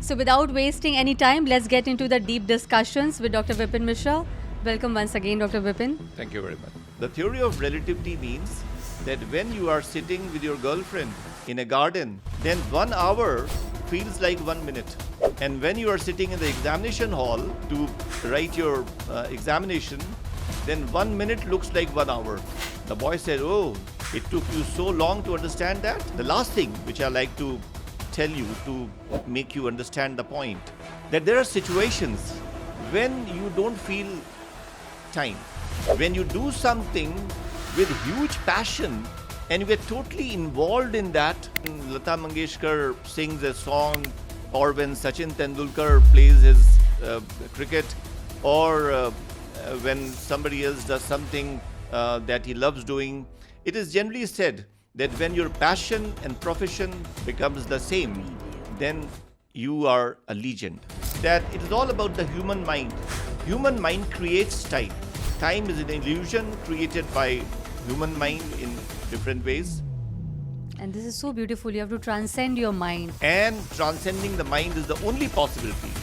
So without wasting any time, let's get into the deep discussions with Dr. Vipin Mishra. Welcome once again, Dr. Vipin. Thank you very much. The theory of relativity means that when you are sitting with your girlfriend in a garden, then 1 hour feels like 1 minute. And when you are sitting in the examination hall to write your examination, then 1 minute looks like 1 hour. The boy said, "Oh, it took you so long to understand that?" The last thing which I like to tell you to make you understand the point, that there are situations when you don't feel time. When you do something with huge passion and you get totally involved in that, Lata Mangeshkar sings a song, or when Sachin Tendulkar plays his cricket, or when somebody else does something that he loves doing, it is generally said that when your passion and profession becomes the same, then you are a legend. That it is all about the human mind. Human mind creates time. Time is an illusion created by human mind in different ways. And this is so beautiful. You have to transcend your mind. And transcending the mind is the only possibility.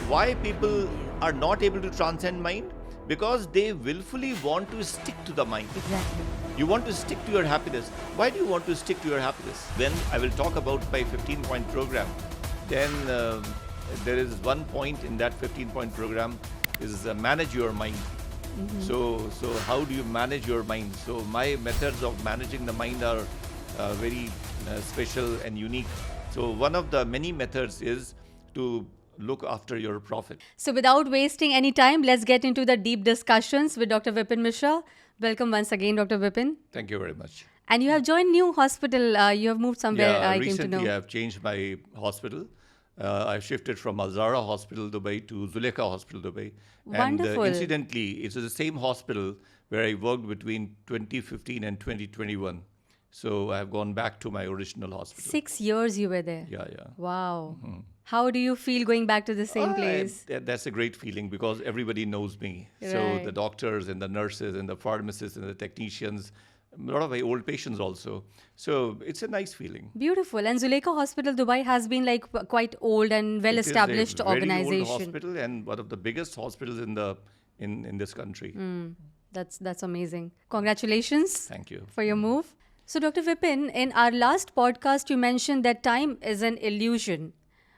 Why people are not able to transcend mind? Because they willfully want to stick to the mind. Exactly. You want to stick to your happiness. Why do you want to stick to your happiness? When I will talk about my 15-point program, then there is one point in that 15-point program is manage your mind. Mm-hmm. So how do you manage your mind? So my methods of managing the mind are very special and unique. So one of the many methods is to look after your profit. So without wasting any time, let's get into the deep discussions with Dr. Vipin Mishra. Welcome once again, Dr. Vipin. Thank you very much. And you have joined new hospital. You have moved somewhere, I came to know. Recently I've changed my hospital. I've shifted from Azara Hospital, Dubai to Zulekha Hospital, Dubai. Wonderful. And incidentally, it's the same hospital where I worked between 2015 and 2021. So I've gone back to my original hospital. 6 years you were there. Yeah. Wow. Mm-hmm. How do you feel going back to the same place? That's a great feeling because everybody knows me. Right. So the doctors and the nurses and the pharmacists and the technicians, a lot of my old patients also. So it's a nice feeling. Beautiful. And Zulekha Hospital, Dubai has been like quite old and well-established organization. Very old hospital and one of the biggest hospitals in this country. That's amazing. Congratulations. Thank you. For your move. So Dr. Vipin, in our last podcast, you mentioned that time is an illusion.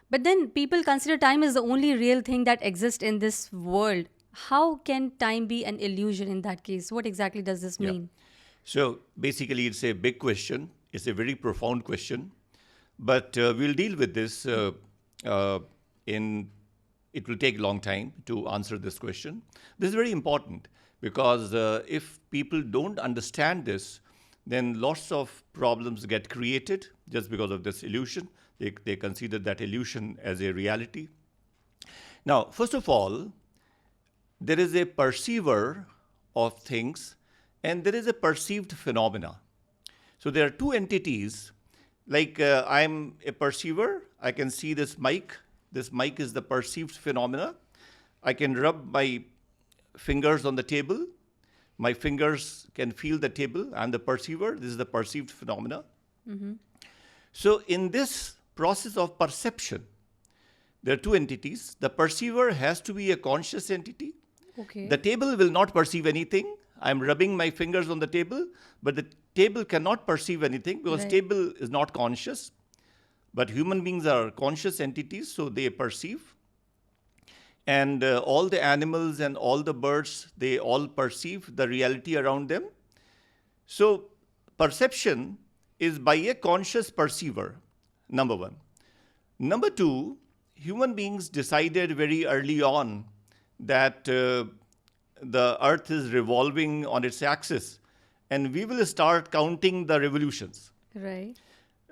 But then people consider time is the only real thing that exists in this world. How can time be an illusion in that case? What exactly does this mean? So basically, it's a big question. It's a very profound question. But we'll deal with this it will take a long time to answer this question. This is very important because if people don't understand this, then lots of problems get created just because of this illusion. They consider that illusion as a reality. Now, first of all, there is a perceiver of things and there is a perceived phenomena. So there are two entities. Like I'm a perceiver. I can see this mic. This mic is the perceived phenomena. I can rub my fingers on the table. My fingers can feel the table. I'm the perceiver. This is the perceived phenomena. Mm-hmm. So in this process of perception, there are two entities. The perceiver has to be a conscious entity. Okay. The table will not perceive anything. I'm rubbing my fingers on the table, but the table cannot perceive anything because table is not conscious. But human beings are conscious entities, so they perceive. And all the animals and all the birds, they all perceive the reality around them. So perception is by a conscious perceiver, number one. Number two, human beings decided very early on that the earth is revolving on its axis and we will start counting the revolutions. Right.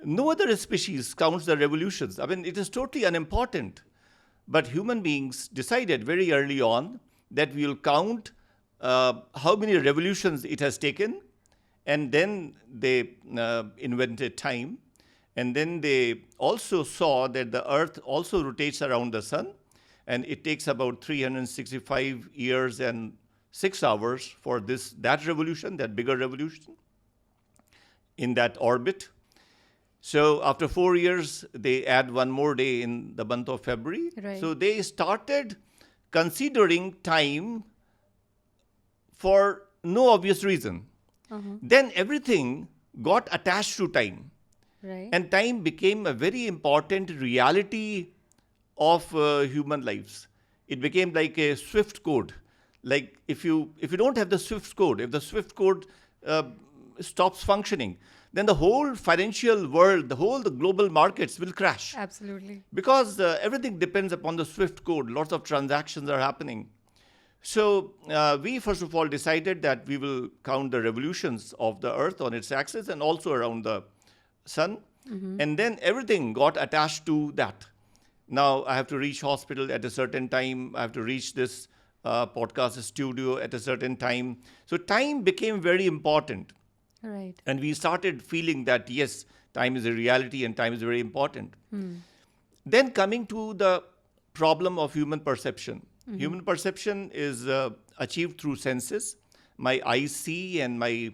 No other species counts the revolutions. I mean, it is totally unimportant. But human beings decided very early on that we will count how many revolutions it has taken. And then they invented time. And then they also saw that the earth also rotates around the sun. And it takes about 365 years and 6 hours for that revolution, that bigger revolution in that orbit. So after 4 years, they add one more day in the month of February. Right. So they started considering time for no obvious reason. Then everything got attached to time. Right. And time became a very important reality of human lives. It became like a Swift code. Like if you don't have the Swift code, if the Swift code uh, stops functioning, then the whole financial world, the global markets will crash. Absolutely. Because everything depends upon the Swift code. Lots of transactions are happening. So we first of all decided that we will count the revolutions of the Earth on its axis and also around the sun. And then everything got attached to that. Now I have to reach hospital at a certain time. I have to reach this podcast studio at a certain time. So time became very important. Right. And we started feeling that, yes, time is a reality and time is very important. Then coming to the problem of human perception. Human perception is achieved through senses. My eyes see and my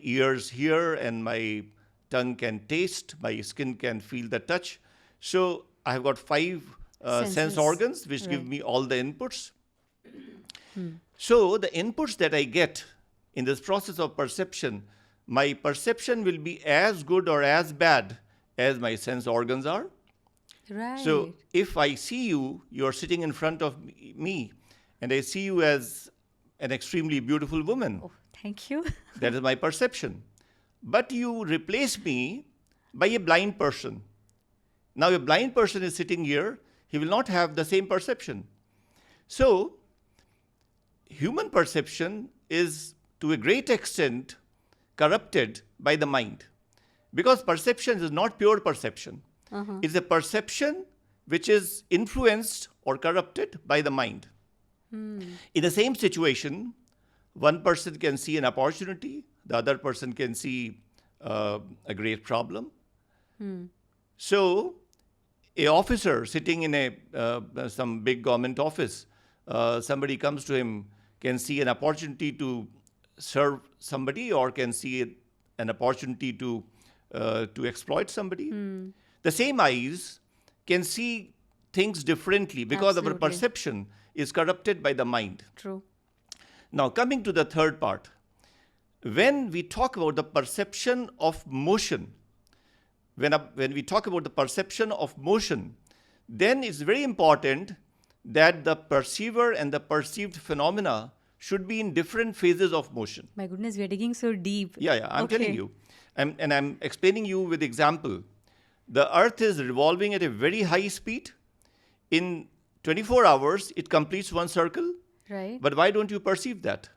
ears hear and my tongue can taste, my skin can feel the touch. So I have got 5 sense Senses. organs which give Right. me all the inputs. So the inputs that I get in this process of perception, my perception will be as good or as bad as my sense organs are. Right. So if I see you, you're sitting in front of me, and I see you as an extremely beautiful woman. Oh, thank you. That is my perception. But you replace me by a blind person. Now a blind person is sitting here, he will not have the same perception. So human perception is to a great extent corrupted by the mind. Because perception is not pure perception. It's a perception which is influenced or corrupted by the mind. In the same situation, one person can see an opportunity, the other person can see a great problem. So, a officer sitting in some big government office, somebody comes to him, can see an opportunity to serve somebody or can see an opportunity to exploit somebody. The same eyes can see things differently because our Absolutely. perception is corrupted by the mind. True. Now, coming to the third part, when we talk about the perception of motion, when we talk about the perception of motion, then it's very important that the perceiver and the perceived phenomena should be in different phases of motion. My goodness, we are digging so deep. Yeah, I'm telling Okay. you. I'm explaining you with example. The earth is revolving at a very high speed. In 24 hours, it completes one circle. Right. But why don't you perceive that?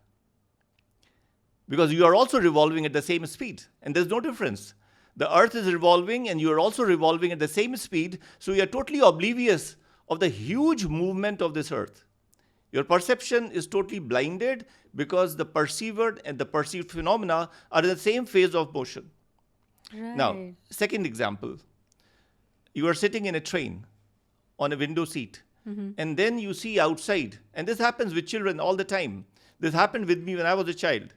Because you are also revolving at the same speed, and there's no difference. The earth is revolving, and you are also revolving at the same speed, so you are totally oblivious of the huge movement of this earth. Your perception is totally blinded because the perceiver and the perceived phenomena are in the same phase of motion. Right. Now, second example. You are sitting in a train on a window seat, and then you see outside, and this happens with children all the time. This happened with me when I was a child.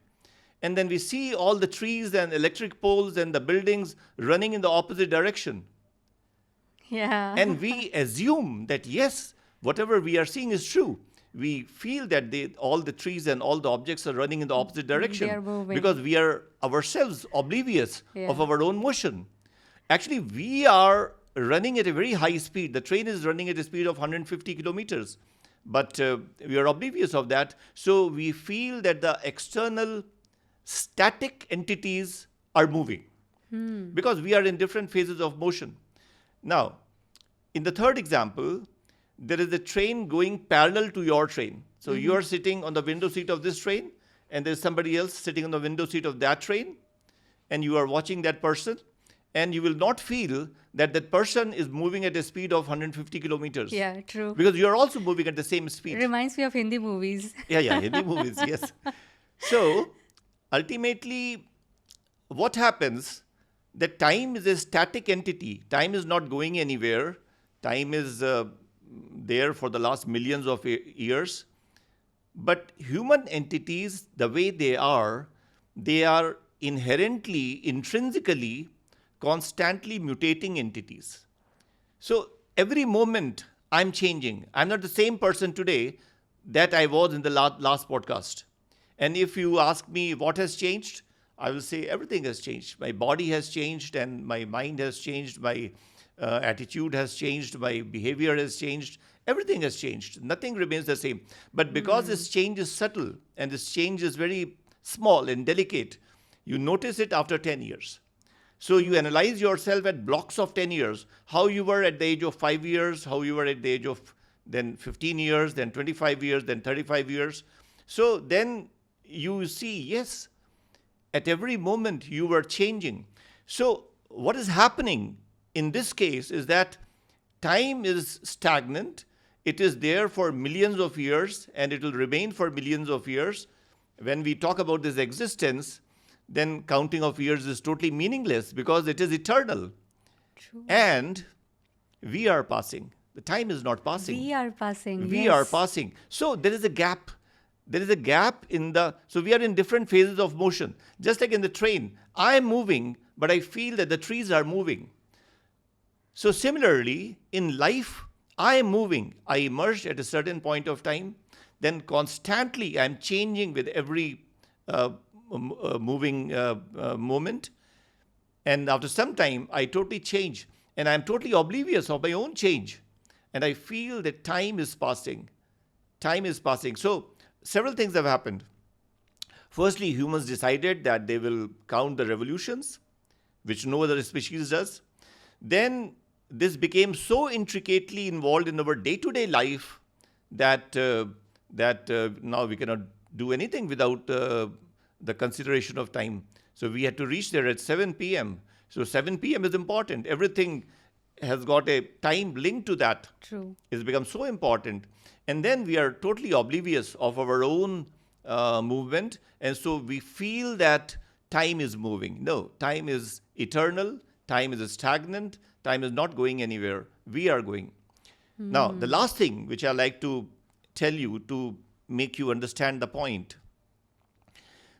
And then we see all the trees and electric poles and the buildings running in the opposite direction. Yeah. And we assume that, yes, whatever we are seeing is true. We feel that all the trees and all the objects are running in the opposite direction. They are moving. Because we are ourselves oblivious Yeah. of our own motion. Actually, we are running at a very high speed. The train is running at a speed of 150 kilometers. But we are oblivious of that. So we feel that the external static entities are moving. Because we are in different phases of motion. Now, in the third example, there is a train going parallel to your train. So you are sitting on the window seat of this train, and there's somebody else sitting on the window seat of that train, and you are watching that person, and you will not feel that that person is moving at a speed of 150 kilometers. Yeah, true. Because you are also moving at the same speed. Reminds me of Hindi movies. Yeah, Hindi movies, yes. So, ultimately, what happens, that time is a static entity. Time is not going anywhere. Time is there for the last millions of years. But human entities, the way they are inherently, intrinsically constantly mutating entities. So every moment I'm changing. I'm not the same person today that I was in the last podcast. And if you ask me what has changed, I will say everything has changed. My body has changed, and my mind has changed, my attitude has changed, my behavior has changed. Everything has changed. Nothing remains the same. But because this change is subtle and this change is very small and delicate, you notice it after 10 years. So you analyze yourself at blocks of 10 years, how you were at the age of 5 years, how you were at the age of then 15 years, then 25 years, then 35 years. So then you see, yes, at every moment you were changing. So what is happening in this case is that time is stagnant. It is there for millions of years, and it will remain for millions of years. When we talk about this existence, then counting of years is totally meaningless because it is eternal. True. And we are passing. The time is not passing. We are passing. We yes. are passing. So there is a gap. There is a gap in the, so we are in different phases of motion. Just like in the train, I am moving, but I feel that the trees are moving. So similarly, in life, I am moving. I emerged at a certain point of time. Then constantly I'm changing with every moving moment. And after some time, I totally change. And I'm totally oblivious of my own change. And I feel that time is passing. Time is passing. So several things have happened. Firstly, humans decided that they will count the revolutions, which no other species does. Then this became so intricately involved in our day-to-day life that now we cannot do anything without the consideration of time. So we had to reach there at 7 p.m. So 7 p.m. is important. Everything has got a time linked to that. True. It's become so important. And then we are totally oblivious of our own movement. And so we feel that time is moving. No, time is eternal. Time is stagnant. Time is not going anywhere. We are going. Now, the last thing which I like to tell you to make you understand the point,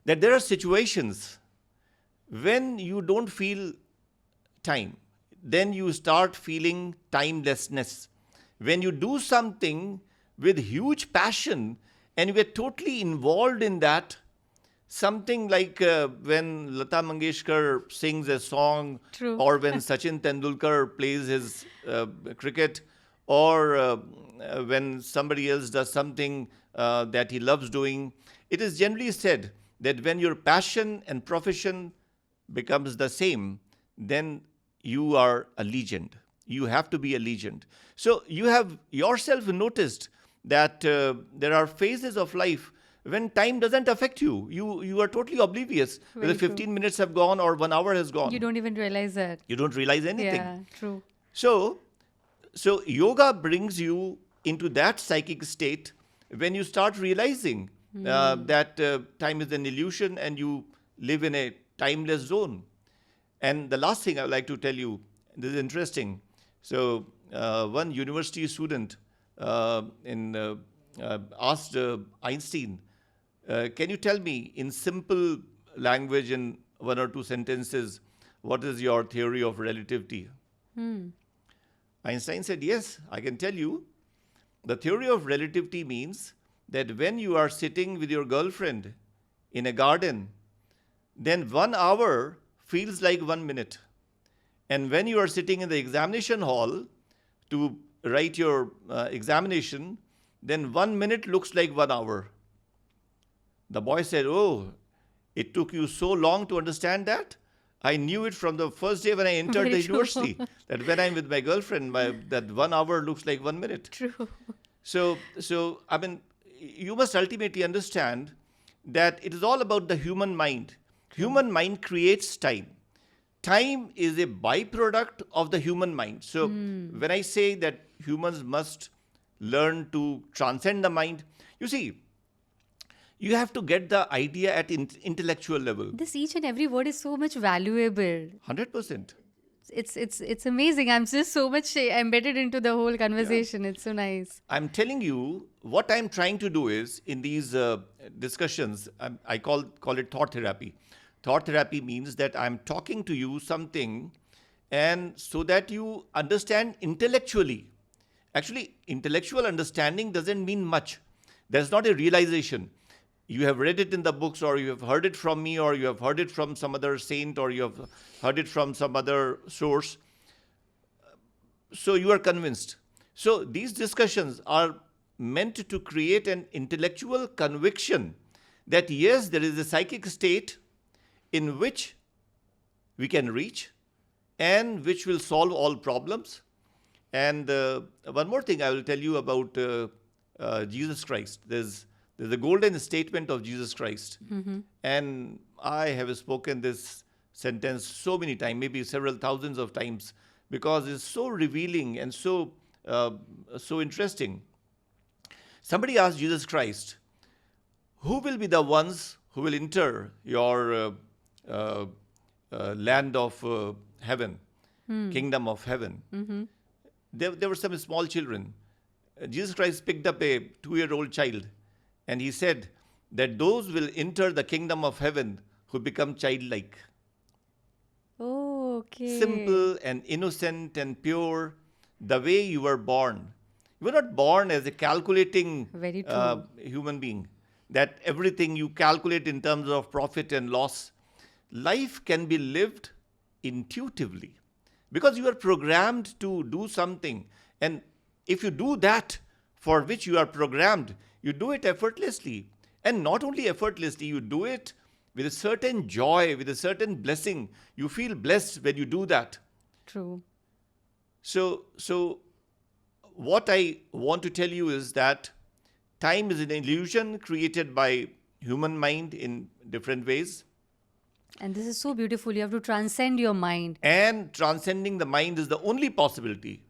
that there are situations when you don't feel time, then you start feeling timelessness. When you do something with huge passion and you get totally involved in that, something like when Lata Mangeshkar sings a song, True. or when Sachin Tendulkar plays his cricket, or when somebody else does something that he loves doing, it is generally said that when your passion and profession becomes the same, then you are a legend. You have to be a legend. So you have yourself noticed that there are phases of life when time doesn't affect you. You are totally oblivious whether 15 minutes have gone or 1 hour has gone. You don't even realize that. You don't realize anything. Yeah, true. So yoga brings you into that psychic state when you start realizing that time is an illusion and you live in a timeless zone. And the last thing I would like to tell you, this is interesting. So one university student asked Einstein, can you tell me in simple language, in 1 or 2 sentences, what is your theory of relativity? Einstein said, yes, I can tell you. The theory of relativity means that when you are sitting with your girlfriend in a garden, then 1 hour feels like 1 minute. And when you are sitting in the examination hall to write your examination, then 1 minute looks like 1 hour. The boy said, oh, it took you so long to understand that? I knew it from the first day when I entered Very the true. university, that when I'm with my girlfriend, that 1 hour looks like 1 minute. True. So I mean, you must ultimately understand that it is all about the human mind. Human mind creates time. Time is a byproduct of the human mind. So when I say that humans must learn to transcend the mind, you see, you have to get the idea at intellectual level. This each and every word is so much valuable. 100%. It's amazing. I'm just so much embedded into the whole conversation. It's so nice. I'm telling you, what I'm trying to do is, in these discussions, I call it thought therapy. Thought therapy means that I'm talking to you something and so that you understand intellectually. Actually, intellectual understanding doesn't mean much. There's not a realization. You have read it in the books, or you have heard it from me, or you have heard it from some other saint, or you have heard it from some other source. So you are convinced. So these discussions are meant to create an intellectual conviction that yes, there is a psychic state in which we can reach and which will solve all problems. And one more thing I will tell you about Jesus Christ. There's a golden statement of Jesus Christ. And I have spoken this sentence so many times, maybe several thousands of times, because it's so revealing and so interesting. Somebody asked Jesus Christ, who will be the ones who will enter your land of heaven, kingdom of heaven? There were some small children. Jesus Christ picked up a 2-year-old child and he said that those will enter the kingdom of heaven who become childlike. Oh, okay. Simple and innocent and pure, the way you were born. You were not born as a calculating Very true. human being, that everything you calculate in terms of profit and loss. Life can be lived intuitively because you are programmed to do something. And if you do that for which you are programmed, you do it effortlessly. And not only effortlessly, you do it with a certain joy, with a certain blessing. You feel blessed when you do that. True. So what I want to tell you is that time is an illusion created by human mind in different ways. And this is so beautiful. You have to transcend your mind. And transcending the mind is the only possibility.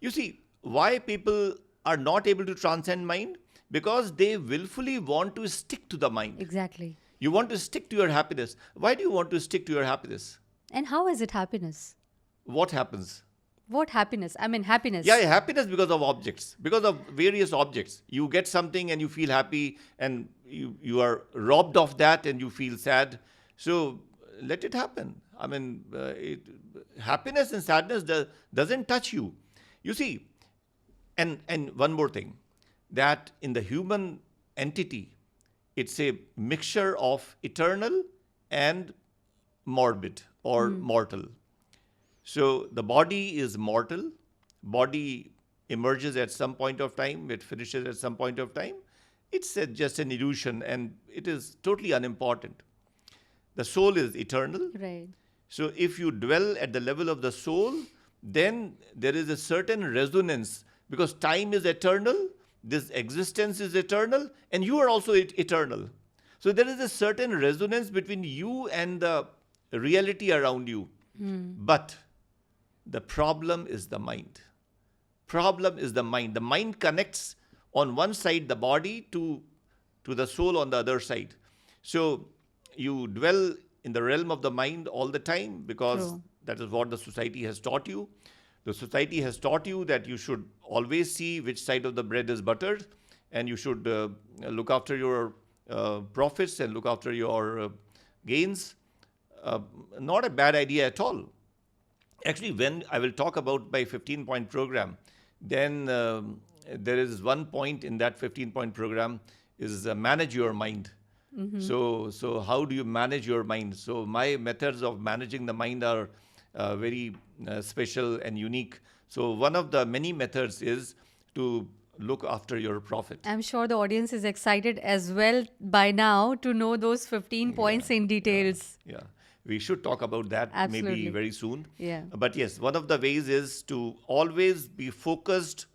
You see, why people are not able to transcend mind? Because they willfully want to stick to the mind. Exactly. You want to stick to your happiness. Why do you want to stick to your happiness? And how is it happiness? What happens? What happiness? I mean, happiness. Yeah, happiness because of objects, because of various objects. You get something and you feel happy, and you are robbed of that and you feel sad. So let it happen. I mean, happiness and sadness doesn't touch you. You see, and one more thing, that in the human entity, it's a mixture of eternal and morbid or mortal. So the body is mortal. Body emerges at some point of time. It finishes at some point of time. It's just an illusion, and it is totally unimportant. The soul is eternal. Right. So if you dwell at the level of the soul, then there is a certain resonance, because time is eternal, this existence is eternal, and you are also eternal. So there is a certain resonance between you and the reality around you. But the problem is the mind. Problem is the mind. The mind connects on one side the body to the soul on the other side. So you dwell in the realm of the mind all the time, because True. that is what the society has taught you. The society has taught you that you should always see which side of the bread is buttered, and you should look after your profits and look after your gains. Not a bad idea at all. Actually, when I will talk about my 15-point program, then there is one point in that 15-point program is manage your mind. So how do you manage your mind? So my methods of managing the mind are very special and unique. So one of the many methods is to look after your profit. I'm sure the audience is excited as well by now to know those 15 points in details. Yeah, we should talk about that Absolutely. maybe very soon. Yeah. But yes, one of the ways is to always be focused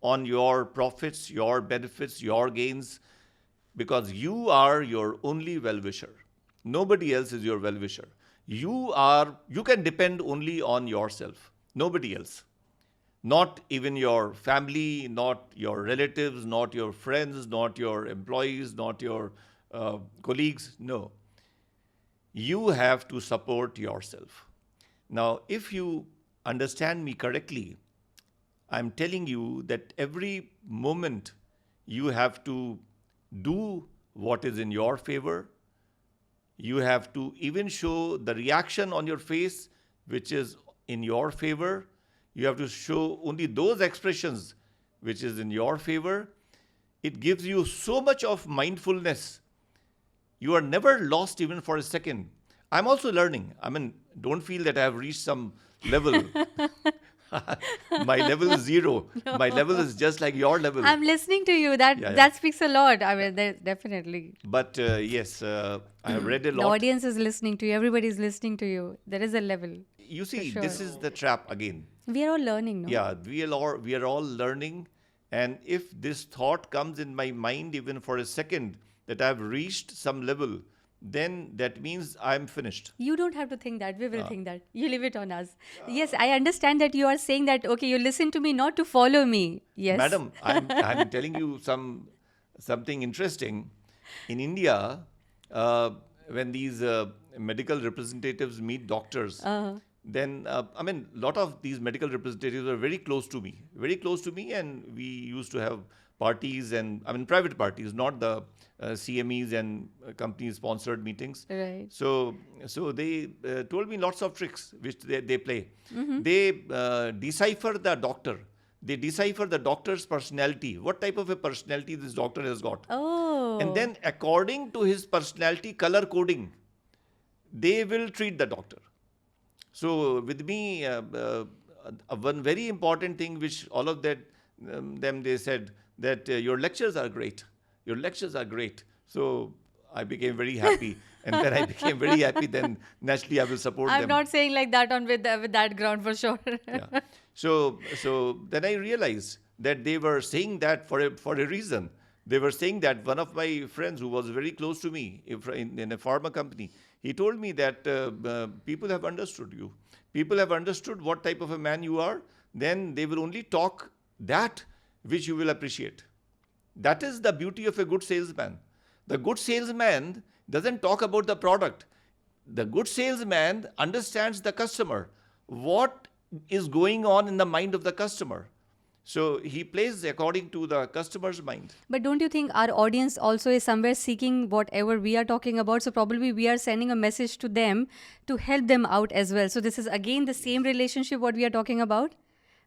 on your profits, your benefits, your gains, because you are your only well-wisher. Nobody else is your well-wisher. You can depend only on yourself. Nobody else. Not even your family, not your relatives, not your friends, not your employees, not your colleagues. No. You have to support yourself. Now, if you understand me correctly, I'm telling you that every moment you have to do what is in your favor. You have to even show the reaction on your face which is in your favor. You have to show only those expressions which is in your favor. It gives you so much of mindfulness. You are never lost even for a second. I'm also learning. I mean, don't feel that I have reached some level. My level is zero. No. My level is just like your level. I'm listening to you. That speaks a lot. I mean, definitely. But yes, I have read a The lot. audience is listening to you. Everybody is listening to you. There is a level. You see, For this sure. is the trap again. We are all learning, no? Yeah, we are all learning. And if this thought comes in my mind even for a second that I've reached some level, then that means I'm finished. You don't have to think that. We will think that. You leave it on us. Yes, I understand that you are saying that, okay, you listen to me not to follow me. Yes. Madam, I'm telling you something interesting. In India, when these medical representatives meet doctors, then I mean, a lot of these medical representatives are very close to me, and we used to have parties, and I mean private parties, not the CMEs and company sponsored meetings. Right. So they told me lots of tricks which they play. They decipher the doctor. They decipher the doctor's personality. What type of a personality this doctor has got. Oh. And then according to his personality, color coding, they will treat the doctor. So with me, one very important thing which all of them they said that your lectures are great. Your lectures are great. So I became very happy. And when I became very happy, then naturally I will support I'm them. not saying like that with that ground for sure. Yeah. So then I realized that they were saying that for a reason. They were saying that one of my friends who was very close to me in a pharma company, he told me that people have understood you. People have understood what type of a man you are. Then they will only talk that which you will appreciate. That is the beauty of a good salesman. The good salesman doesn't talk about the product. The good salesman understands the customer. What is going on in the mind of the customer? So he plays according to the customer's mind. But don't you think our audience also is somewhere seeking whatever we are talking about? So probably we are sending a message to them to help them out as well. So this is again the same relationship what we are talking about.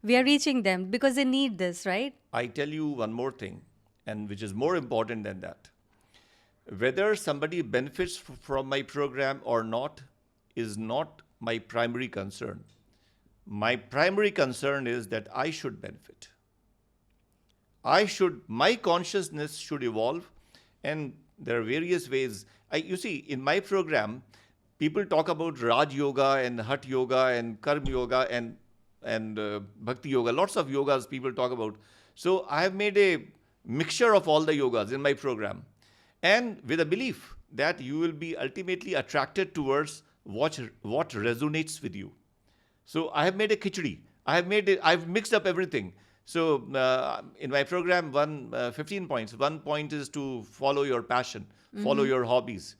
We are reaching them because they need this, right? I tell you one more thing, and which is more important than that. Whether somebody benefits from my program or not is not my primary concern. My primary concern is that I should benefit. My consciousness should evolve, and there are various ways. You see, in my program, people talk about Raj Yoga and Hatha Yoga and Karma Yoga and Bhakti Yoga. Lots of yogas people talk about. So I have made a mixture of all the yogas in my program, and with a belief that you will be ultimately attracted towards what resonates with you. So I have made a khichdi. I've mixed up everything. So in my program, 15 points. 1 point is to follow your passion, follow your hobbies,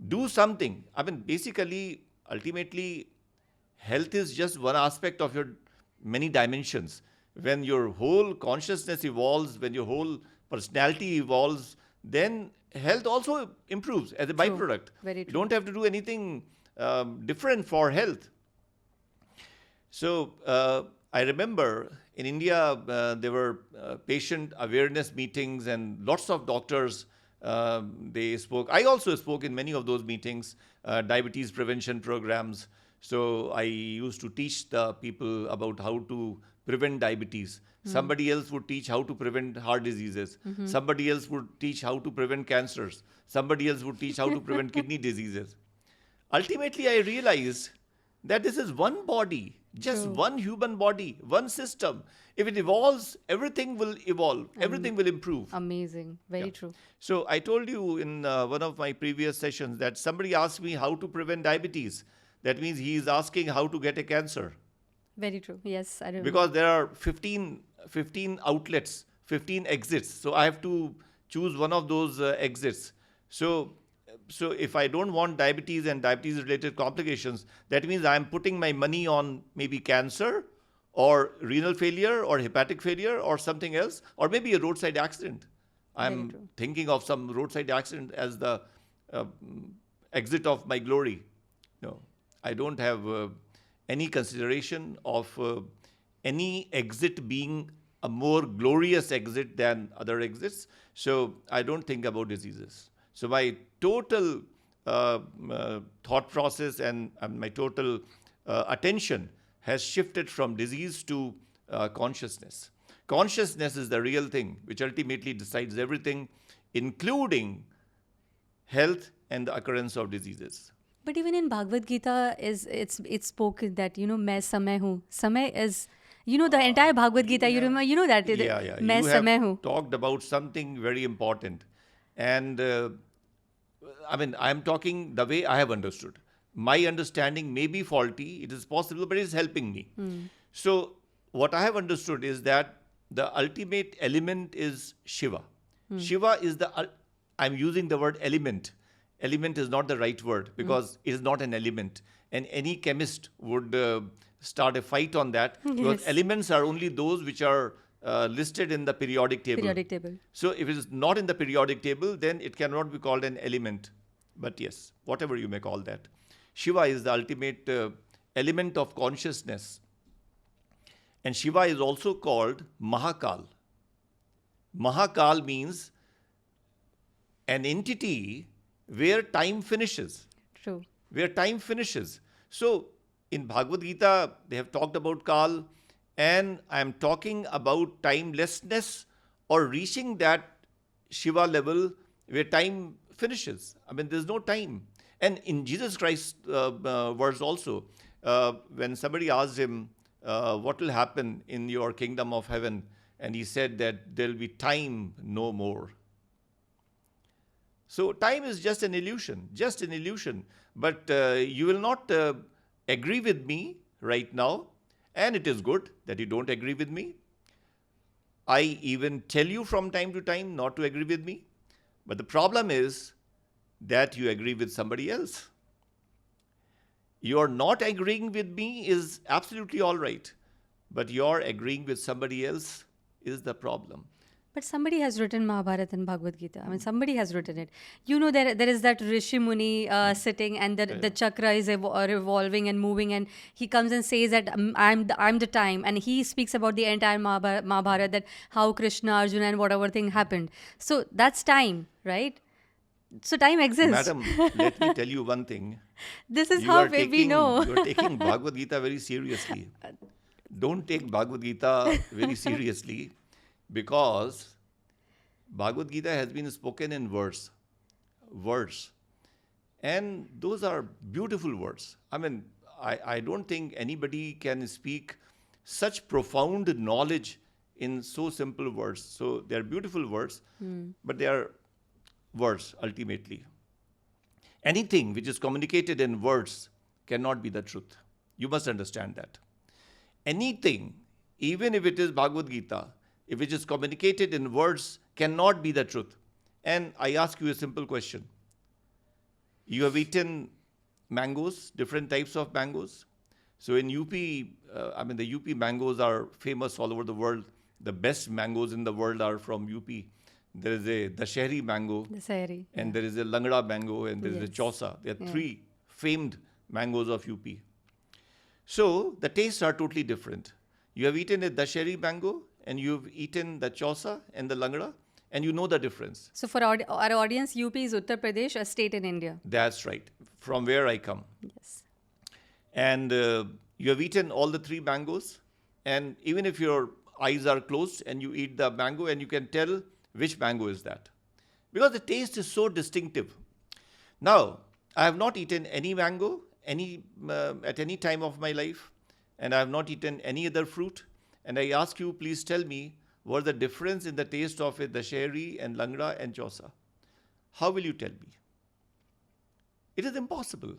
do something. I mean, basically, ultimately, health is just one aspect of your many dimensions. When your whole consciousness evolves, when your whole personality evolves, then health also improves as a byproduct. Very You true. don't have to do anything different for health. So I remember in India, there were patient awareness meetings and lots of doctors, they spoke. I also spoke in many of those meetings, diabetes prevention programs. So I used to teach the people about how to prevent diabetes. Somebody else would teach how to prevent heart diseases. Somebody else would teach how to prevent cancers. Somebody else would teach how to prevent kidney diseases. Ultimately, I realized that this is one body, just one human body, one system. If it evolves, everything will evolve, everything will improve. Amazing. Very true. So I told you in one of my previous sessions that somebody asked me how to prevent diabetes. That means he is asking how to get a cancer. Very true. Yes, I remember. Because there are 15 outlets, 15 exits. So I have to choose one of those exits. So if I don't want diabetes and diabetes related complications, that means I'm putting my money on maybe cancer or renal failure or hepatic failure or something else, or maybe a roadside accident. I'm true. thinking of some roadside accident as the exit of my glory. No, I don't have any consideration of any exit being a more glorious exit than other exits. So I don't think about diseases. So my total thought process and my total attention has shifted from disease to consciousness. Consciousness is the real thing, which ultimately decides everything, including health and the occurrence of diseases. But even in Bhagavad Gita, it's spoken that मैं समय हूँ. Samay is, the entire Bhagavad Gita. You remember, that Yeah. मैं You have समय हूँ. talked about something very important. And I'm talking the way I have understood. My understanding may be faulty, it is possible, but it is helping me. So, what I have understood is that the ultimate element is Shiva. Shiva is I'm using the word element. Element is not the right word because it is not an element. And any chemist would start a fight on that because Yes. elements are only those which are listed in the periodic table. Periodic table. So if it is not in the periodic table, then it cannot be called an element. But yes, whatever you may call that. Shiva is the ultimate element of consciousness. And Shiva is also called Mahakal. Mahakal means an entity where time finishes. True. Where time finishes. So in Bhagavad Gita, they have talked about Kal, and I am talking about timelessness or reaching that Shiva level where time finishes. There's no time. And in Jesus Christ's words also, when somebody asked him, what will happen in your kingdom of heaven? And he said that there will be time no more. So time is just an illusion. But you will not agree with me right now. And it is good that you don't agree with me. I even tell you from time to time not to agree with me. But the problem is that you agree with somebody else. Your not agreeing with me is absolutely all right. But your agreeing with somebody else is the problem. But somebody has written Mahabharata and Bhagavad Gita. Somebody has written it. There is that Rishi Muni sitting, and the chakra is revolving and moving, and he comes and says that I'm the time, and he speaks about the entire Mahabharata, that how Krishna, Arjuna, and whatever thing happened. So that's time, right? So time exists. Madam, let me tell you one thing. This is how we know. You are taking Bhagavad Gita very seriously. Don't take Bhagavad Gita very seriously, because Bhagavad Gita has been spoken in words. And those are beautiful words. I don't think anybody can speak such profound knowledge in so simple words. So they are beautiful words, but they are words ultimately. Anything which is communicated in words cannot be the truth. You must understand that. Anything, even if it is Bhagavad Gita, if it is communicated in words, cannot be the truth. And I ask you a simple question. You have eaten mangoes, different types of mangoes. So in UP, the UP mangoes are famous all over the world. The best mangoes in the world are from UP. There is a Dashehri mango, and there is a Langda mango, and there is a Chausa. There are three famed mangoes of UP. So the tastes are totally different. You have eaten a Dashehri mango, and you've eaten the Chausa and the Langda, and you know the difference. So for our audience, UP is Uttar Pradesh, a state in India. That's right, from where I come. Yes. And you have eaten all the three mangoes, and even if your eyes are closed and you eat the mango, and you can tell which mango is that, because the taste is so distinctive. Now, I have not eaten any mango at any time of my life, and I have not eaten any other fruit. And I ask you, please tell me, what the difference in the taste of a Dashehri and Langda and Chausa? How will you tell me? It is impossible.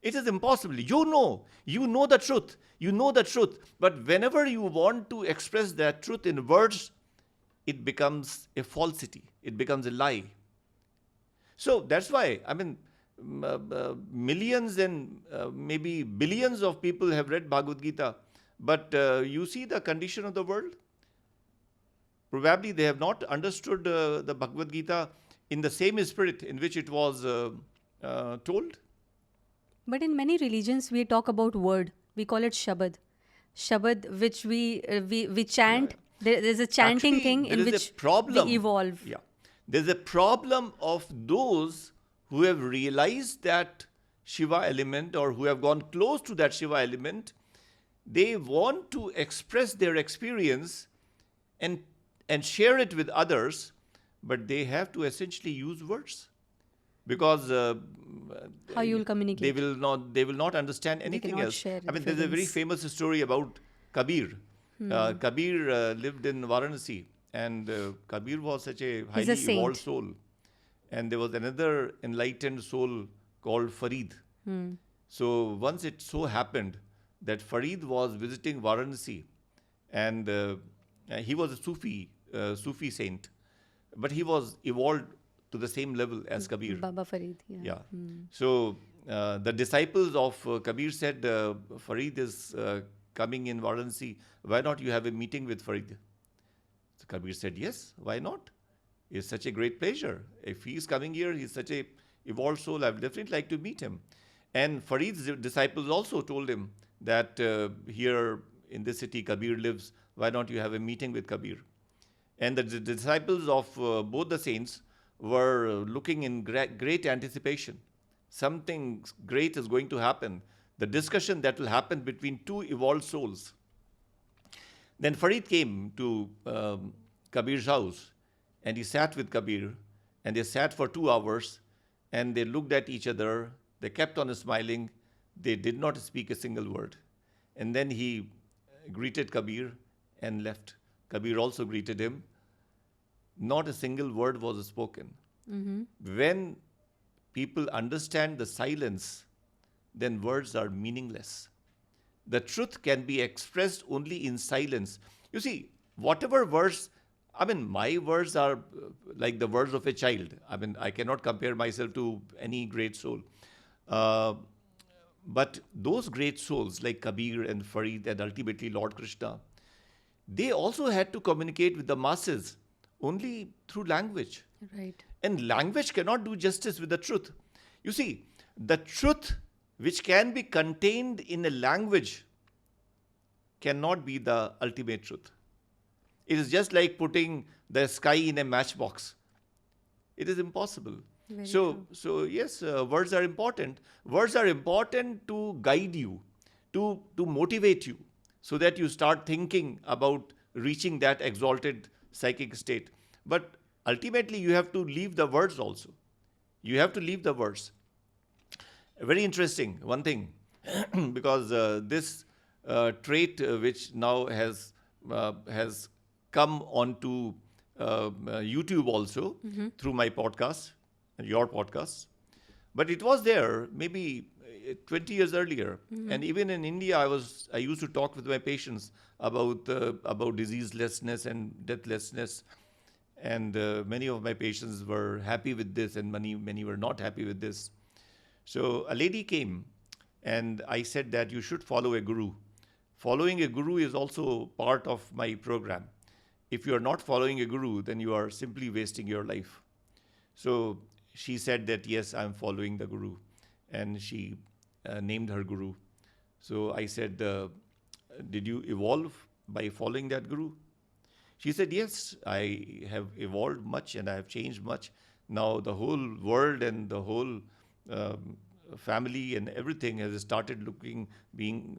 It is impossible. You know the truth. You know the truth. But whenever you want to express that truth in words, it becomes a falsity. It becomes a lie. So that's why, millions and maybe billions of people have read Bhagavad Gita. But you see the condition of the world. Probably they have not understood the Bhagavad Gita in the same spirit in which it was told. But in many religions, we talk about word. We call it Shabad. Shabad, which we chant. Yeah. There's a chanting Actually, thing there in is a which we problem. evolve. Yeah. There's a problem of those who have realized that Shiva element or who have gone close to that Shiva element. They want to express their experience and, and share it with others, but they have to essentially use words because How you'll they communicate? will not understand They anything cannot else. share I mean, there's a very feelings. famous story about Kabir. Kabir lived in Varanasi, and Kabir was such a He's a highly evolved saint. soul. And there was another enlightened soul called Farid. So once it so happened that Farid was visiting Varanasi, and he was a Sufi saint, but he was evolved to the same level as Kabir. Baba Farid. Yeah. Yeah. So the disciples of Kabir said, Farid is coming in Varanasi. Why not you have a meeting with Farid? So Kabir said, yes, why not? It's such a great pleasure. If he's coming here, he's such a evolved soul. I would definitely like to meet him. And Farid's disciples also told him that here in this city Kabir lives. Why don't you have a meeting with Kabir? And the disciples of both the saints were looking in great anticipation. Something great is going to happen. The discussion that will happen between two evolved souls. Then Farid came to Kabir's house and he sat with Kabir, and they sat for 2 hours and they looked at each other. They kept on smiling. They did not speak a single word. And then he greeted Kabir and left. Kabir also greeted him. Not a single word was spoken. When people understand the silence, then words are meaningless. The truth can be expressed only in silence. You see, whatever words, I mean, my words are like the words of a child. I mean, I cannot compare myself to any great soul. But those great souls like Kabir and Farid and ultimately Lord Krishna, they also had to communicate with the masses only through language. Right. And language cannot do justice with the truth. You see, the truth which can be contained in a language cannot be the ultimate truth. It is just like putting the sky in a matchbox. It is impossible. Very So, so yes, words are important. Words are important to guide you, to motivate you, so that you start thinking about reaching that exalted psychic state. But ultimately, you have to leave the words also. You have to leave the words. Very interesting, one thing, because this trait which now has come onto YouTube also through my podcast, your podcast, but it was there maybe 20 years earlier, and even in India, I used to talk with my patients about diseaselessness and deathlessness, and many of my patients were happy with this, and many were not happy with this. So a lady came, and I said that you should follow a guru. Following a guru is also part of my program. If you are not following a guru, then you are simply wasting your life. So she said that, yes, I'm following the guru. And she named her guru. So I said, did you evolve by following that guru? She said, yes, I have evolved much and I have changed much. Now the whole world and the whole family and everything has started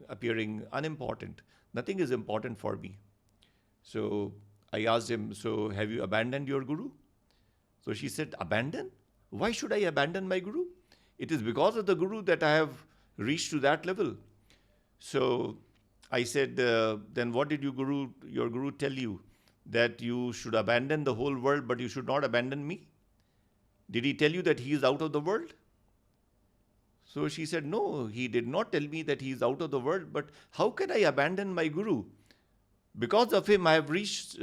appearing unimportant. Nothing is important for me. So I asked him, so have you abandoned your guru? So she said, abandon? Why should I abandon my guru? It is because of the guru that I have reached to that level. So I said, then what did your guru tell you? That you should abandon the whole world, but you should not abandon me? Did he tell you that he is out of the world? So she said, no, he did not tell me that he is out of the world, but how can I abandon my guru? Because of him, I have reached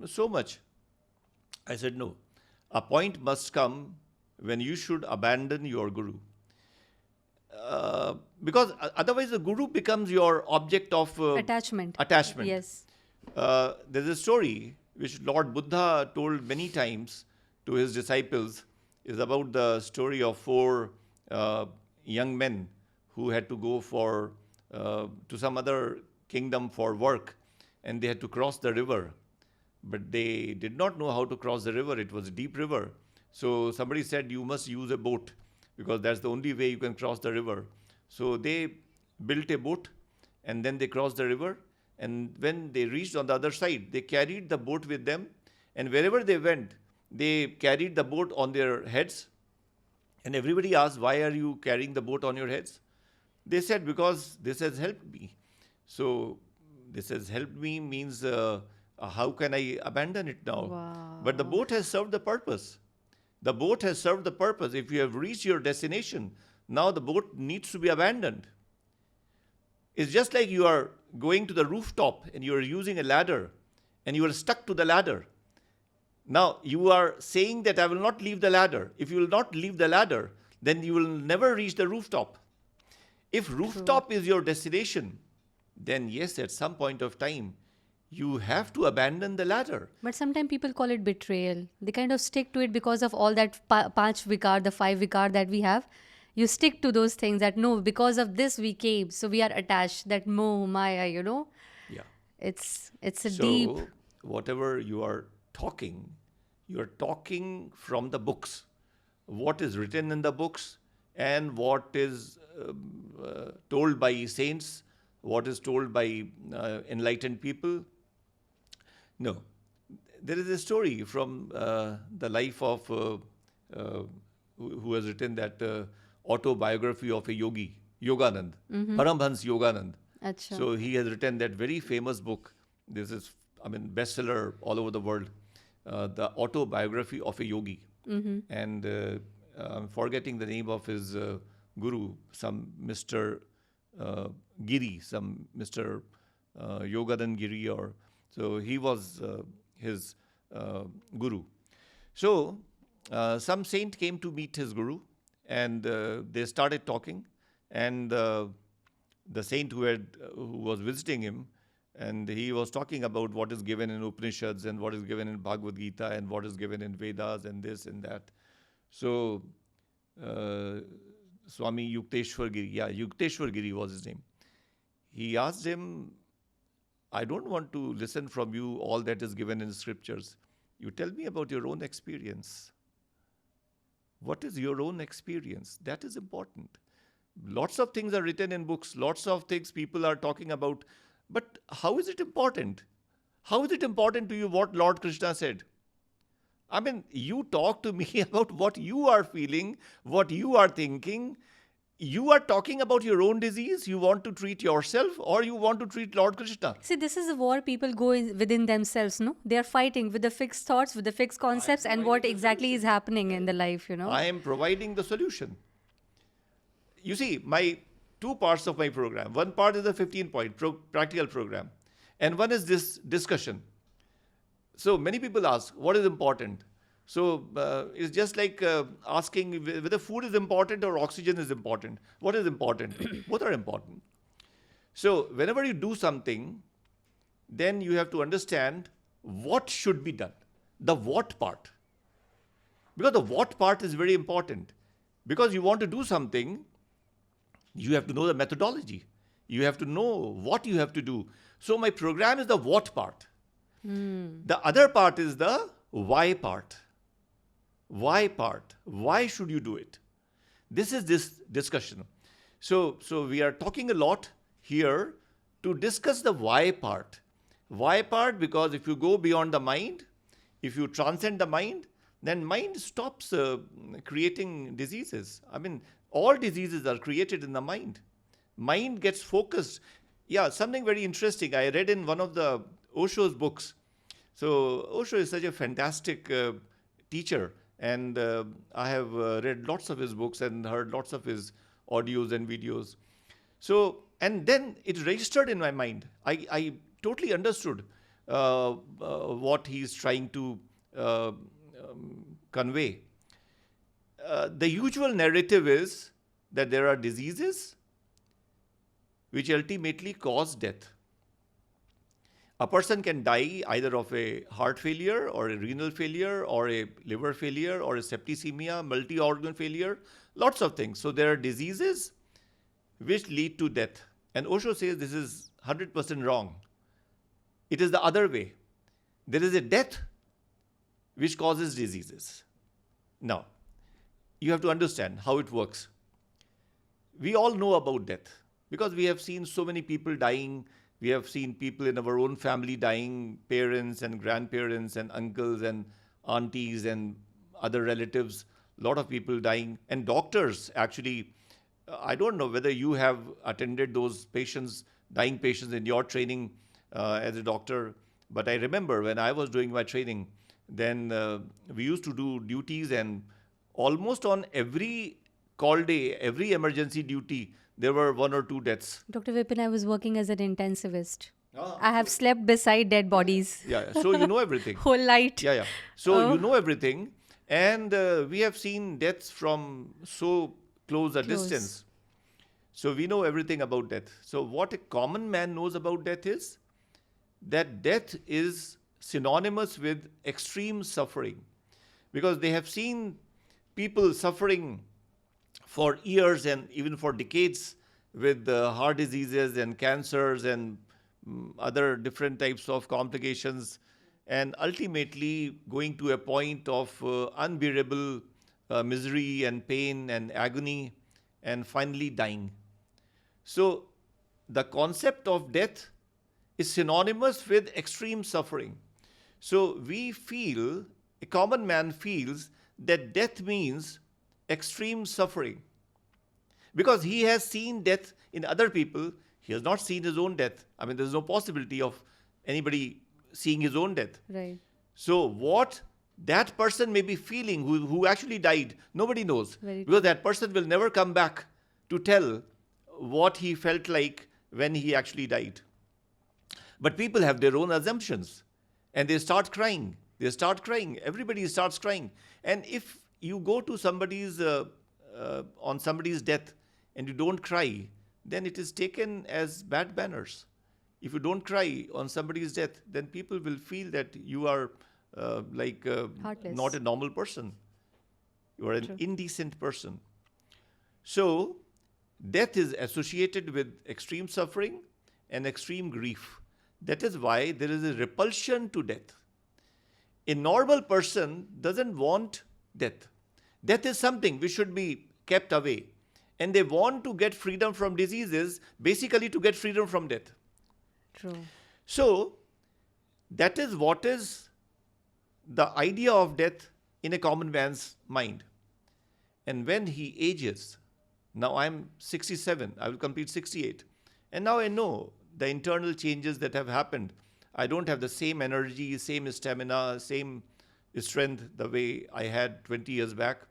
so much. I said, no, a point must come when you should abandon your guru. Because otherwise the guru becomes your object of Attachment. attachment. Yes. There's a story which Lord Buddha told many times to his disciples, is about the story of four young men who had to go for to some other kingdom for work, and they had to cross the river. But they did not know how to cross the river. It was a deep river. So somebody said, you must use a boat because that's the only way you can cross the river. So they built a boat and then they crossed the river. And when they reached on the other side, they carried the boat with them. And wherever they went, they carried the boat on their heads. And everybody asked, why are you carrying the boat on your heads? They said, because this has helped me. So this has helped me means how can I abandon it now? Wow. But the boat has served the purpose. The boat has served the purpose. If you have reached your destination, now the boat needs to be abandoned. It's just like you are going to the rooftop and you are using a ladder and you are stuck to the ladder. Now you are saying that I will not leave the ladder. If you will not leave the ladder, then you will never reach the rooftop. If rooftop is your destination, then yes, at some point of time, you have to abandon the ladder. But sometimes people call it betrayal. They kind of stick to it because of all that panch vikar, the 5 vikar that we have. You stick to those things that no, because of this we came, so we are attached. That moh, maya, Yeah. It's a So deep. whatever you are talking from the books. What is written in the books and what is told by saints, what is told by enlightened people. No. There is a story from the life of who has written that autobiography of a yogi, Yoganand, Paramhans Yoganand. Acha. So he has written that very famous book. This is, bestseller all over the world. The autobiography of a yogi. And I'm forgetting the name of his guru, some Mr. Giri, some Mr. Yoganand Giri, so he was his guru. So some saint came to meet his guru, and they started talking. And the saint who was visiting him, and he was talking about what is given in Upanishads and what is given in Bhagavad Gita and what is given in Vedas and this and that. So Swami Yukteswar Giri, Yukteswar Giri was his name. He asked him, I don't want to listen from you all that is given in scriptures. You tell me about your own experience. What is your own experience? That is important. Lots of things are written in books. Lots of things people are talking about. But how is it important? How is it important to you what Lord Krishna said? You talk to me about what you are feeling, what you are thinking. You are talking about your own disease. You want to treat yourself or you want to treat Lord Krishna. See, this is a war people go within themselves, no? They are fighting with the fixed thoughts, with the fixed concepts, and what exactly is happening in the life, I am providing the solution. You see, my 2 parts of my program. One part is the 15-point practical program. And one is this discussion. So many people ask, what is important? So it's just like asking whether food is important or oxygen is important. What is important? Both are important. So whenever you do something, then you have to understand what should be done. The what part. Because the what part is very important. Because you want to do something, you have to know the methodology. You have to know what you have to do. So my program is the what part. The other part is the why part. Why part? Why should you do it? This is this discussion. So we are talking a lot here to discuss the why part. Why part, because if you go beyond the mind, if you transcend the mind, then mind stops creating diseases. All diseases are created in the mind. Mind gets focused. Yeah, something very interesting. I read in one of the Osho's books. So Osho is such a fantastic teacher. And I have read lots of his books and heard lots of his audios and videos. So, and then it registered in my mind. I totally understood what he's trying to convey. The usual narrative is that there are diseases which ultimately cause death. A person can die either of a heart failure or a renal failure or a liver failure or a septicemia, multi-organ failure, lots of things. So there are diseases which lead to death. And Osho says this is 100% wrong. It is the other way. There is a death which causes diseases. Now, you have to understand how it works. We all know about death because we have seen so many people dying. We have seen people in our own family dying, parents and grandparents and uncles and aunties and other relatives, a lot of people dying. And doctors actually, I don't know whether you have attended those patients, dying patients in your training as a doctor, but I remember when I was doing my training, then we used to do duties, and almost on every call day, every emergency duty, there were one or two deaths. Dr. Vipin, I was working as an intensivist. Ah, I have slept beside dead bodies. yeah, so you know everything. Whole night. Yeah. So Oh. you know everything, and we have seen deaths from so close a Close. distance. So we know everything about death. So what a common man knows about death is that death is synonymous with extreme suffering, because they have seen people suffering for years and even for decades with heart diseases and cancers and other different types of complications, and ultimately going to a point of unbearable misery and pain and agony, and finally dying. So the concept of death is synonymous with extreme suffering. So we feel, a common man feels, that death means extreme suffering. Because he has seen death in other people, he has not seen his own death. I mean, there's no possibility of anybody seeing his own death. Right. So what that person may be feeling who actually died, nobody knows. Very Because that person will never come back to tell what he felt like when he actually died. But people have their own assumptions, and they start crying. They start crying. Everybody starts crying. And if you go to somebody's on somebody's death and you don't cry, then it is taken as bad manners. If you don't cry on somebody's death, then people will feel that you are Heartless. not a normal person. You are an True. indecent person. So, death is associated with extreme suffering and extreme grief. That is why there is a repulsion to death. A normal person doesn't want death. Death is something which should be kept away. And they want to get freedom from diseases, basically to get freedom from death. True. So, that is what is the idea of death in a common man's mind. And when he ages, now I'm 67, I will complete 68, and now I know the internal changes that have happened. I don't have the same energy, same stamina, same strength the way I had 20 years back.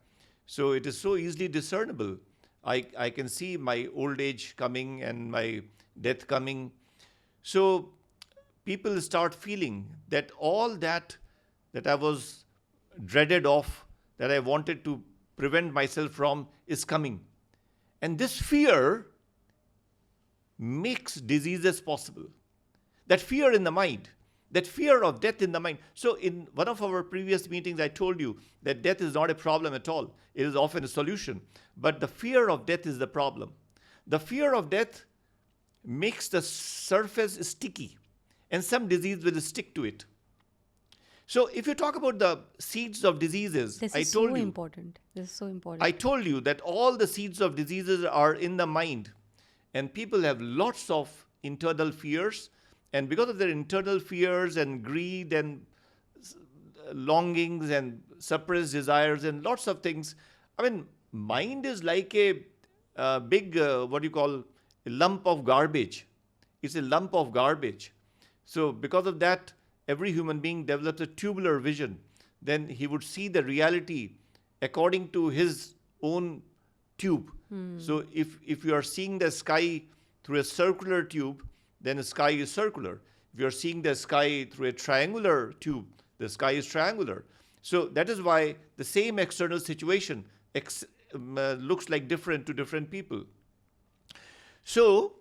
So it is so easily discernible. I can see my old age coming and my death coming. So people start feeling that all that I was dreaded of, that I wanted to prevent myself from, is coming. And this fear makes diseases possible. That fear in the mind, that fear of death in the mind. So in one of our previous meetings, I told you that death is not a problem at all. It is often a solution. But the fear of death is the problem. The fear of death makes the surface sticky, and some disease will stick to it. So if you talk about the seeds of diseases, This I is told so you, important. This is so important. I told you that all the seeds of diseases are in the mind, and people have lots of internal fears, and because of their internal fears and greed and longings and suppressed desires and lots of things, I mean, mind is like a big, what you call, a lump of garbage. It's a lump of garbage. So because of that, every human being develops a tubular vision. Then he would see the reality according to his own tube. So if you are seeing the sky through a circular tube, then the sky is circular. If you are seeing the sky through a triangular tube, the sky is triangular. So that is why the same external situation looks like different to different people. So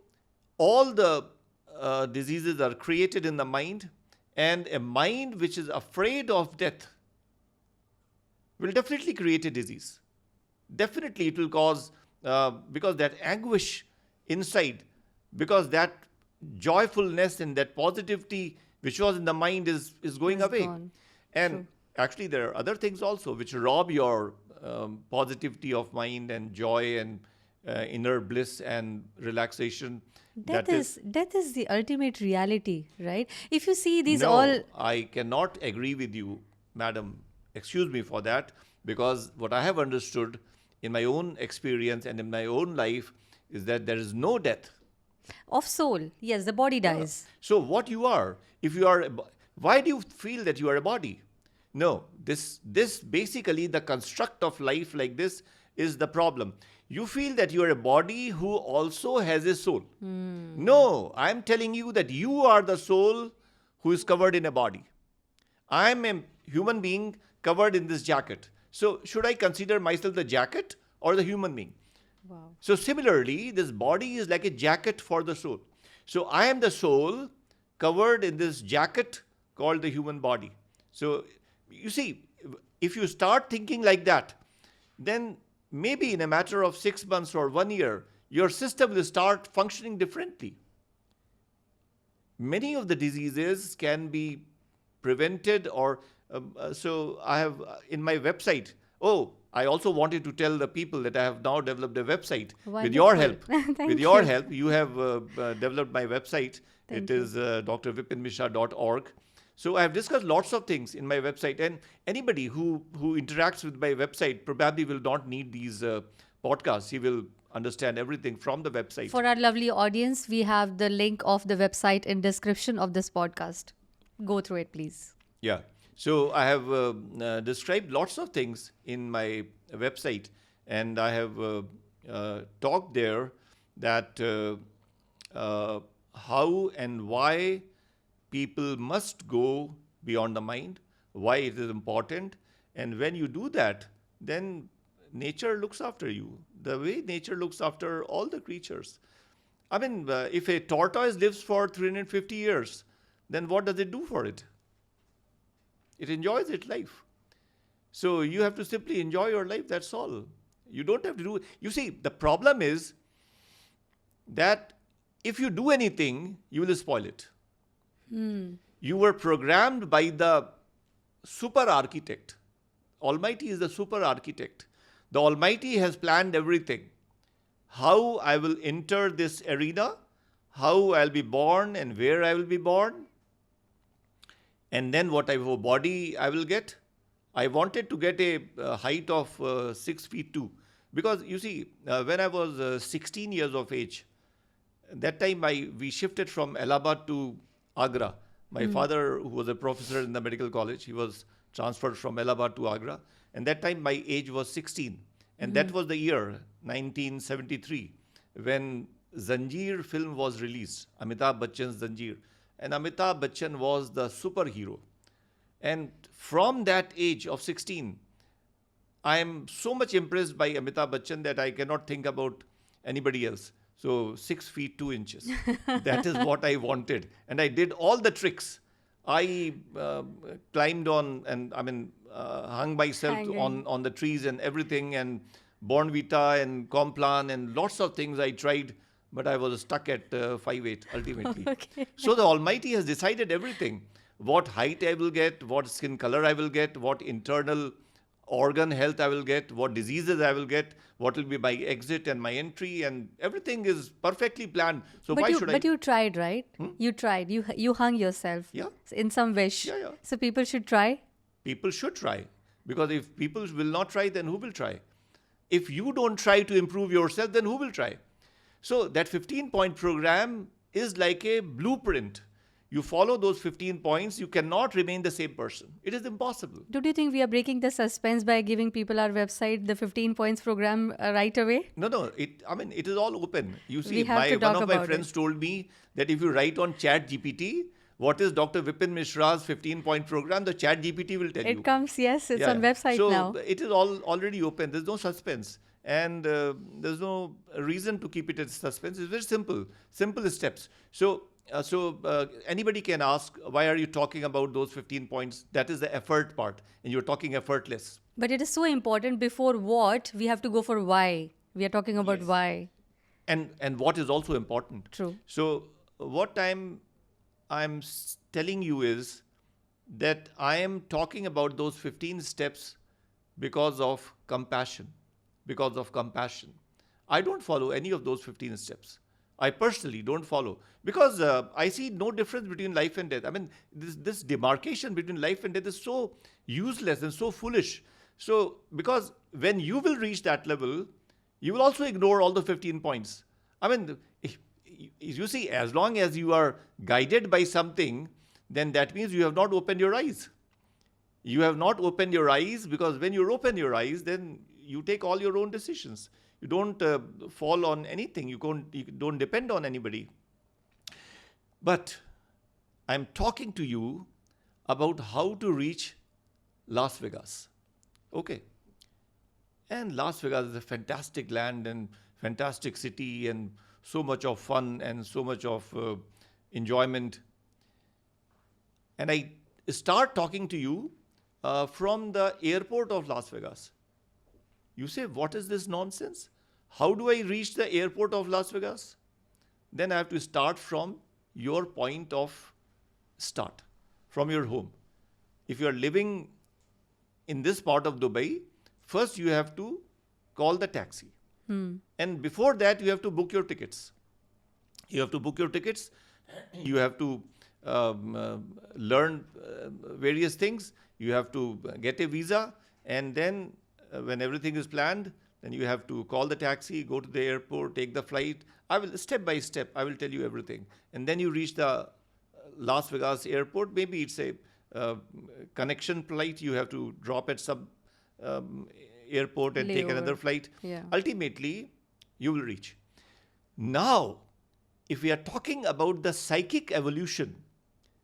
all the diseases are created in the mind, and a mind which is afraid of death will definitely create a disease. Definitely it will cause, because that anguish inside because that joyfulness and that positivity which was in the mind is going It's away. gone. And True. actually, there are other things also which rob your positivity of mind and joy and inner bliss and relaxation. That is, Death is the ultimate reality, right? If you see these all. no, I cannot agree with you, madam. Excuse me for that, because what I have understood in my own experience and in my own life is that there is no death. Of soul, yes, the body dies. So, what you are, if you are, why do you feel that you are a body? No, this basically the construct of life like this is the problem. You feel that you are a body who also has a soul. No, I am telling you that you are the soul who is covered in a body. I am a human being covered in this jacket. So, should I consider myself the jacket or the human being? Wow. So, similarly, this body is like a jacket for the soul. So, I am the soul covered in this jacket called the human body. So, you see, if you start thinking like that, then maybe in a matter of 6 months or 1 year, your system will start functioning differently. Many of the diseases can be prevented, or so I have in my website. Oh, I also wanted to tell the people that I have now developed a website with your help. Wonderful. Thank With your you. help, you have developed my website. Thank It is drvipinmishra.org. So I have discussed lots of things in my website, and anybody who interacts with my website probably will not need these podcasts. He will understand everything from the website. For our lovely audience, we have the link of the website in description of this podcast. Go through it, please. Yeah. So I have described lots of things in my website, and I have talked there that how and why people must go beyond the mind, why it is important. And when you do that, then nature looks after you, the way nature looks after all the creatures. I mean, if a tortoise lives for 350 years, then what does it do for it? It enjoys its life. So you have to simply enjoy your life, that's all. You don't have to do. You see, the problem is that if you do anything, you will spoil it. You were programmed by the super architect. Almighty is the super architect. The Almighty has planned everything. How I will enter this arena, how I'll be born and where I will be born, and then what type of body I will get. I wanted to get a height of 6 feet 2, because you see, when I was 16 years of age, that time we shifted from Allahabad to Agra. My father, who was a professor in the medical college, he was transferred from Allahabad to Agra. And that time my age was 16. And that was the year 1973 when Zanjeer film was released, Amitabh Bachchan's Zanjeer. And Amitabh Bachchan was the superhero. And from that age of 16, I am so much impressed by Amitabh Bachchan that I cannot think about anybody else. So 6 feet 2 inches. That is what I wanted. And I did all the tricks. I climbed on and hung myself on the trees and everything, and Bornvita and Complan and lots of things I tried, but I was stuck at 5'8" ultimately. Okay. So the Almighty has decided everything. What height I will get, what skin color I will get, what internal organ health I will get, what diseases I will get, what will be my exit and my entry, and everything is perfectly planned. So why should I? But you tried, right? You tried. You hung yourself. Yeah. In some wish. Yeah, yeah. So people should try. People should try, because if people will not try, then who will try? If you don't try to improve yourself, then who will try? So that 15-point program is like a blueprint. You follow those 15 points, you cannot remain the same person. It is impossible. Do you think we are breaking the suspense by giving people our website, the 15 points program, right away? No. It is all open. You see, We have to one talk of my about friends it. told me that if you write on Chat GPT, what is Dr. Vipin Mishra's 15-point program, the Chat GPT will tell you. It comes, yes, it's Yeah. on website so now. it is all already open. There's no suspense. And there's no reason to keep it as suspense. It's very simple. Simple steps. So anybody can ask, why are you talking about those 15 points? That is the effort part. And you're talking effortless. But it is so important. Before what, we have to go for why. We are talking about why. and what is also important. True. So what I'm telling you is that I am talking about those 15 steps because of compassion. Because of compassion. I don't follow any of those 15 steps. I personally don't follow because I see no difference between life and death. I mean, this demarcation between life and death is so useless and so foolish. So, because when you will reach that level, you will also ignore all the 15 points. I mean, you see, as long as you are guided by something, then that means you have not opened your eyes. You have not opened your eyes, because when you open your eyes, then you take all your own decisions. You don't fall on anything. You don't depend on anybody. But I'm talking to you about how to reach Las Vegas. Okay. And Las Vegas is a fantastic land and fantastic city and so much of fun and so much of enjoyment. And I start talking to you from the airport of Las Vegas. You say, what is this nonsense? How do I reach the airport of Las Vegas? Then I have to start from your point of start, from your home. If you are living in this part of Dubai, first you have to call the taxi. And before that, you have to book your tickets. You have to book your tickets. You have to learn various things. You have to get a visa. And then when everything is planned, then you have to call the taxi, go to the airport, take the flight. I will, step by step, I will tell you everything. And then you reach the Las Vegas airport. Maybe it's a connection flight. You have to drop at some airport and take another flight. Yeah. Ultimately, you will reach. Now, if we are talking about the psychic evolution,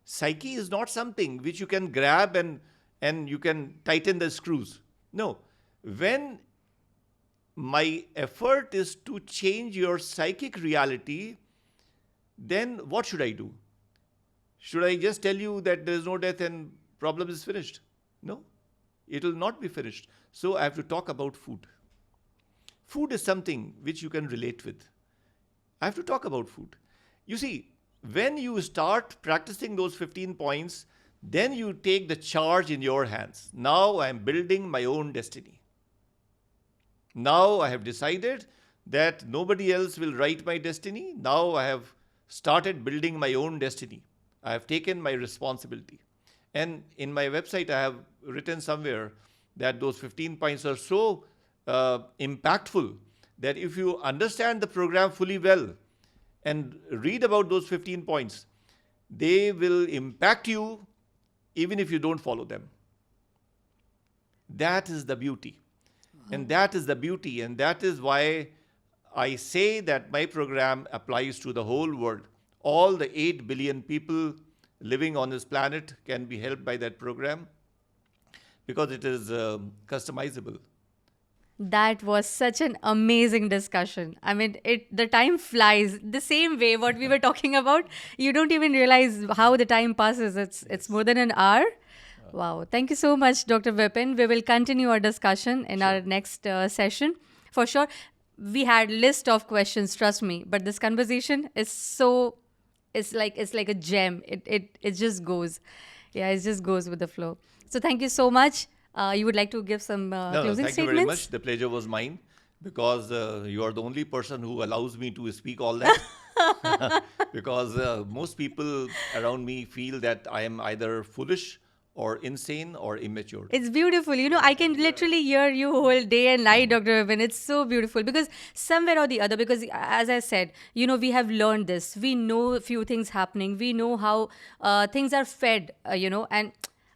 psyche is not something which you can grab and you can tighten the screws. No. When my effort is to change your psychic reality, then what should I do? Should I just tell you that there is no death and problem is finished? No, it will not be finished. So I have to talk about food. Food is something which you can relate with. I have to talk about food. You see, when you start practicing those 15 points, then you take the charge in your hands. Now I am building my own destiny. Now I have decided that nobody else will write my destiny. Now I have started building my own destiny. I have taken my responsibility. And in my website, I have written somewhere that those 15 points are so impactful that if you understand the program fully well and read about those 15 points, they will impact you even if you don't follow them. That is the beauty. And that is the beauty. And that is why I say that my program applies to the whole world. All the 8 billion people living on this planet can be helped by that program because it is customizable. That was such an amazing discussion. I mean, the time flies the same way what we were talking about. You don't even realize how the time passes. It's more than an hour. Wow. Thank you so much, Dr. Vipin. We will continue our discussion in our next session. For sure. We had list of questions, trust me. But this conversation is so, it's like a gem. It just goes. Yeah, it just goes with the flow. So thank you so much. You would like to give some closing thank statements? you very much. The pleasure was mine because you are the only person who allows me to speak all that. Because most people around me feel that I am either foolish or insane or immature. It's beautiful. You know, I can literally hear you whole day and night, Dr. Vipin. It's so beautiful because somewhere or the other, because as I said, you know, we have learned this. We know a few things happening. We know how things are fed, and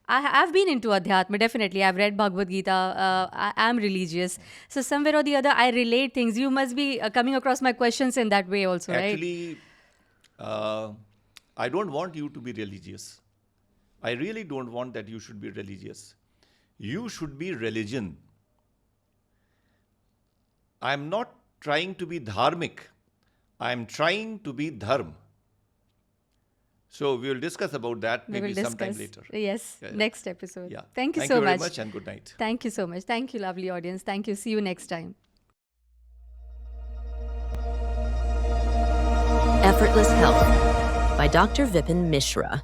I've been into Adhyatma, definitely. I've read Bhagavad Gita. I am religious. So somewhere or the other, I relate things. You must be coming across my questions in that way also, right? Actually, I don't want you to be religious. I really don't want that you should be religious. You should be religion. I'm not trying to be dharmic. I'm trying to be dharm. So we will discuss about that maybe sometime later. Yes, next episode. Yeah. Thank you so much. so Thank you very much. much and good night. Thank you so much. Thank you, lovely audience. Thank you. See you next time. Effortless Health by Dr. Vipin Mishra.